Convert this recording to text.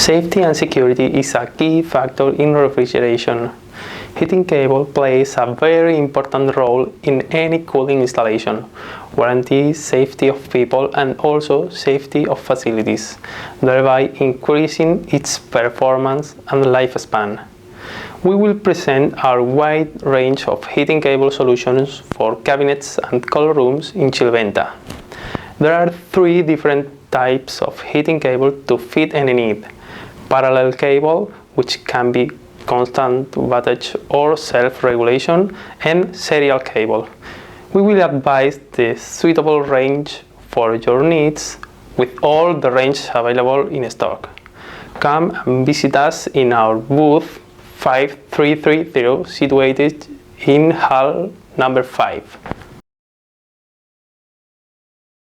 Safety and security is a key factor in refrigeration. Heating cable plays a very important role in any cooling installation, guarantees safety of people and also safety of facilities, thereby increasing its performance and lifespan. We will present our wide range of heating cable solutions for cabinets and cold rooms in Chilventa. There are three different types of heating cable to fit any need. Parallel cable, which can be constant wattage or self-regulation, and serial cable. We will advise the suitable range for your needs with all the range available in stock. Come and visit us in our booth 5330 situated in hall number 5.